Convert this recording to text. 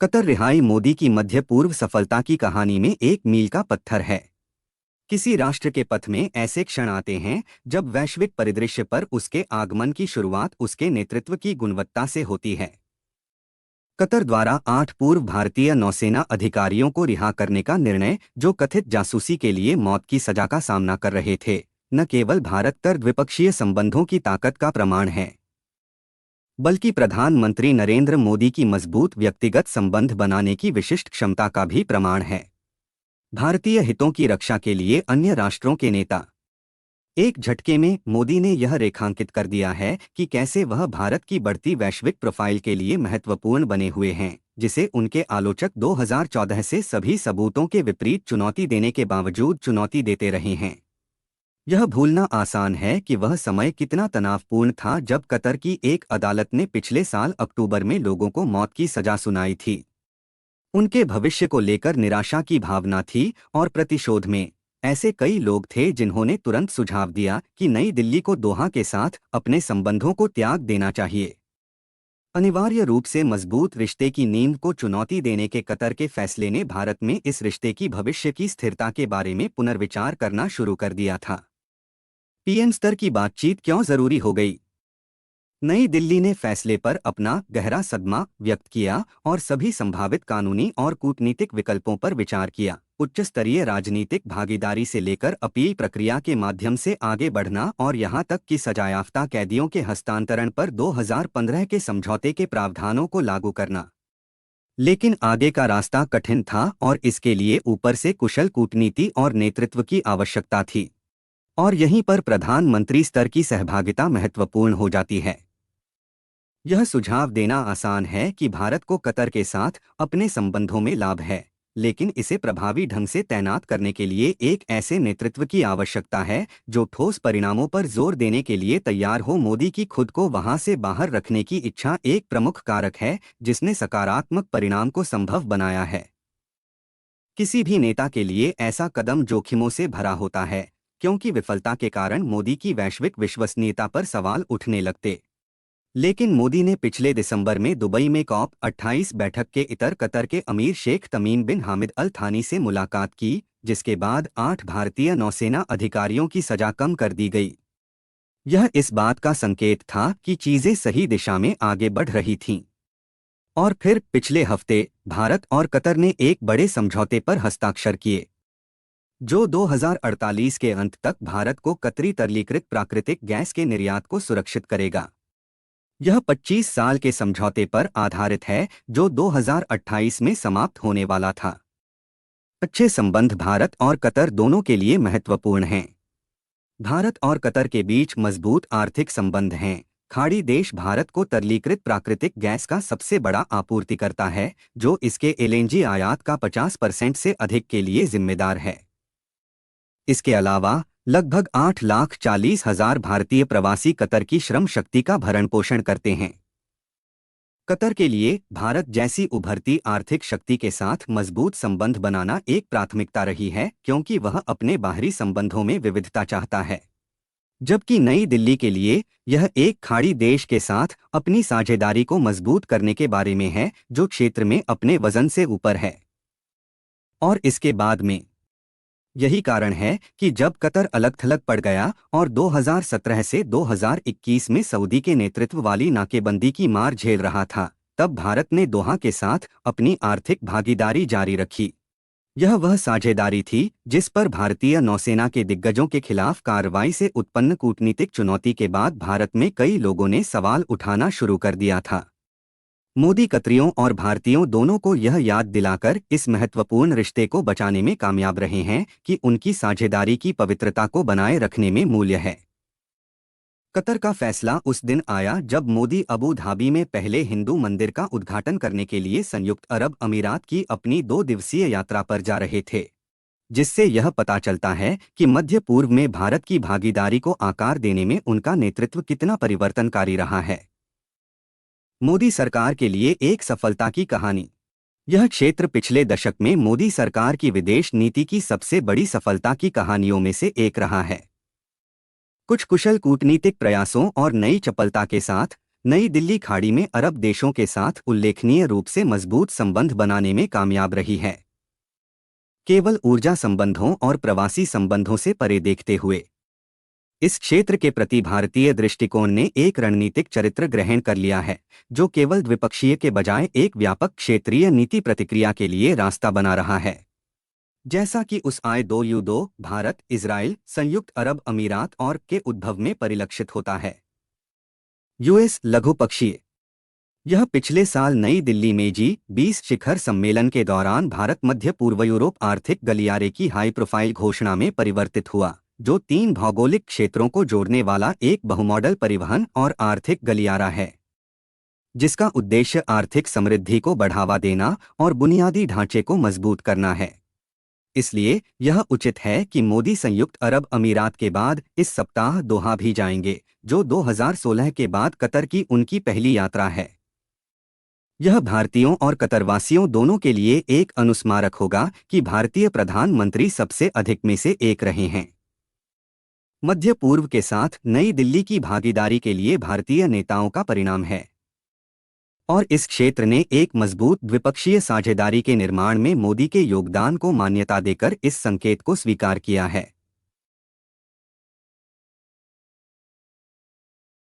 Qatar रिहाई मोदी की मध्य पूर्व सफलता की कहानी में एक मील का पत्थर है। किसी राष्ट्र के पथ में ऐसे क्षण आते हैं जब वैश्विक परिदृश्य पर उसके आगमन की शुरुआत उसके नेतृत्व की गुणवत्ता से होती है। कतर द्वारा 8 पूर्व भारतीय नौसेना अधिकारियों को रिहा करने का निर्णय, जो कथित जासूसी के लिए मौत की सजा का सामना कर रहे थे, न केवल भारत-कतर द्विपक्षीय संबंधों की ताकत का प्रमाण है, बल्कि प्रधानमंत्री नरेंद्र मोदी की मजबूत व्यक्तिगत संबंध बनाने की विशिष्ट क्षमता का भी प्रमाण है। भारतीय हितों की रक्षा के लिए अन्य राष्ट्रों के नेता। एक झटके में मोदी ने यह रेखांकित कर दिया है कि कैसे वह भारत की बढ़ती वैश्विक प्रोफाइल के लिए महत्वपूर्ण बने हुए हैं, जिसे उनके आलोचक 2014 से सभी सबूतों के विपरीत चुनौती देने के बावजूद चुनौती देते रहे हैं। यह भूलना आसान है कि वह समय कितना तनावपूर्ण था जब कतर की एक अदालत ने पिछले साल अक्टूबर में लोगों को मौत की सजा सुनाई थी। उनके भविष्य को लेकर निराशा की भावना थी और प्रतिशोध में ऐसे कई लोग थे जिन्होंने तुरंत सुझाव दिया कि नई दिल्ली को दोहा के साथ अपने संबंधों को त्याग देना चाहिए। अनिवार्य रूप से मजबूत रिश्ते की नींव को चुनौती देने के कतर के फैसले ने भारत में इस रिश्ते की भविष्य की स्थिरता के बारे में पुनर्विचार करना शुरू कर दिया था। पीएम स्तर की बातचीत क्यों जरूरी हो गई? नई दिल्ली ने फैसले पर अपना गहरा सदमा व्यक्त किया और सभी संभावित कानूनी और कूटनीतिक विकल्पों पर विचार किया। उच्च स्तरीय राजनीतिक भागीदारी से लेकर अपील प्रक्रिया के माध्यम से आगे बढ़ना और यहां तक कि सजायाफ्ता कैदियों के हस्तांतरण पर 2015 के समझौते के प्रावधानों को लागू करना। लेकिन आगे का रास्ता कठिन था और इसके लिए ऊपर से कुशल कूटनीति और नेतृत्व की आवश्यकता थी। और यहीं पर प्रधानमंत्री स्तर की सहभागिता महत्वपूर्ण हो जाती है। यह सुझाव देना आसान है कि भारत को कतर के साथ अपने संबंधों में लाभ है, लेकिन इसे प्रभावी ढंग से तैनात करने के लिए एक ऐसे नेतृत्व की आवश्यकता है जो ठोस परिणामों पर जोर देने के लिए तैयार हो। मोदी की खुद को वहां से बाहर रखने की इच्छा एक प्रमुख कारक है जिसने सकारात्मक परिणाम को संभव बनाया है। किसी भी नेता के लिए ऐसा कदम जोखिमों से भरा होता है, क्योंकि विफलता के कारण मोदी की वैश्विक विश्वसनीयता पर सवाल उठने लगते। लेकिन मोदी ने पिछले दिसंबर में दुबई में COP28 बैठक के इतर कतर के अमीर शेख तमीम बिन हामिद अल थानी से मुलाकात की, जिसके बाद 8 भारतीय नौसेना अधिकारियों की सजा कम कर दी गई। यह इस बात का संकेत था कि चीजें सही दिशा में आगे बढ़ रही थीं। और फिर पिछले हफ्ते भारत और कतर ने एक बड़े समझौते पर हस्ताक्षर किए, जो 2048 के अंत तक भारत को कतरी तरलीकृत प्राकृतिक गैस के निर्यात को सुरक्षित करेगा। यह 25 साल के समझौते पर आधारित है जो 2028 में समाप्त होने वाला था। अच्छे संबंध भारत और कतर दोनों के लिए महत्वपूर्ण हैं। भारत और कतर के बीच मजबूत आर्थिक संबंध हैं। खाड़ी देश भारत को तरलीकृत प्राकृतिक गैस का सबसे बड़ा आपूर्तिकर्ता है, जो इसके एलएनजी आयात का 50% से अधिक के लिए जिम्मेदार है। इसके अलावा लगभग 8,40,000 भारतीय प्रवासी कतर की श्रम शक्ति का भरण पोषण करते हैं। कतर के लिए भारत जैसी उभरती आर्थिक शक्ति के साथ मजबूत संबंध बनाना एक प्राथमिकता रही है, क्योंकि वह अपने बाहरी संबंधों में विविधता चाहता है, जबकि नई दिल्ली के लिए यह एक खाड़ी देश के साथ अपनी साझेदारी को मजबूत करने के बारे में है, जो क्षेत्र में अपने वजन से ऊपर है। और इसके बाद में यही कारण है कि जब कतर अलग थलग पड़ गया और 2017 से 2021 में सऊदी के नेतृत्व वाली नाकेबंदी की मार झेल रहा था, तब भारत ने दोहा के साथ अपनी आर्थिक भागीदारी जारी रखी। यह वह साझेदारी थी जिस पर भारतीय नौसेना के दिग्गजों के खिलाफ कार्रवाई से उत्पन्न कूटनीतिक चुनौती के बाद भारत में कई लोगों ने सवाल उठाना शुरू कर दिया था। मोदी कतरियों और भारतीयों दोनों को यह याद दिलाकर इस महत्वपूर्ण रिश्ते को बचाने में कामयाब रहे हैं कि उनकी साझेदारी की पवित्रता को बनाए रखने में मूल्य है। कतर का फैसला उस दिन आया जब मोदी अबू धाबी में पहले हिंदू मंदिर का उद्घाटन करने के लिए संयुक्त अरब अमीरात की अपनी 2 दिवसीय यात्रा पर जा रहे थे, जिससे यह पता चलता है कि मध्य पूर्व में भारत की भागीदारी को आकार देने में उनका नेतृत्व कितना परिवर्तनकारी रहा है। मोदी सरकार के लिए एक सफलता की कहानी। यह क्षेत्र पिछले दशक में मोदी सरकार की विदेश नीति की सबसे बड़ी सफलता की कहानियों में से एक रहा है। कुछ कुशल कूटनीतिक प्रयासों और नई चपलता के साथ नई दिल्ली खाड़ी में अरब देशों के साथ उल्लेखनीय रूप से मजबूत संबंध बनाने में कामयाब रही है। केवल ऊर्जा संबंधों और प्रवासी संबंधों से परे देखते हुए इस क्षेत्र के प्रति भारतीय दृष्टिकोण ने एक रणनीतिक चरित्र ग्रहण कर लिया है, जो केवल द्विपक्षीय के बजाय एक व्यापक क्षेत्रीय नीति प्रतिक्रिया के लिए रास्ता बना रहा है। जैसा कि उस I2U2 भारत, इजराइल, संयुक्त अरब अमीरात और के उद्भव में परिलक्षित होता है। यूएस लघुपक्षीय। यह पिछले साल नई दिल्ली में G20 शिखर सम्मेलन के दौरान भारत मध्य पूर्व यूरोप आर्थिक गलियारे की हाई प्रोफाइल घोषणा में परिवर्तित हुआ, जो 3 भौगोलिक क्षेत्रों को जोड़ने वाला एक बहुमॉडल परिवहन और आर्थिक गलियारा है, जिसका उद्देश्य आर्थिक समृद्धि को बढ़ावा देना और बुनियादी ढांचे को मजबूत करना है। इसलिए यह उचित है कि मोदी संयुक्त अरब अमीरात के बाद इस सप्ताह दोहा भी जाएंगे, जो 2016 के बाद कतर की उनकी पहली यात्रा है। यह भारतीयों और कतरवासियों दोनों के लिए एक अनुस्मारक होगा कि भारतीय प्रधानमंत्री सबसे अधिक में से एक रहे हैं। मध्य पूर्व के साथ नई दिल्ली की भागीदारी के लिए भारतीय नेताओं का परिणाम है और इस क्षेत्र ने एक मजबूत द्विपक्षीय साझेदारी के निर्माण में मोदी के योगदान को मान्यता देकर इस संकेत को स्वीकार किया है।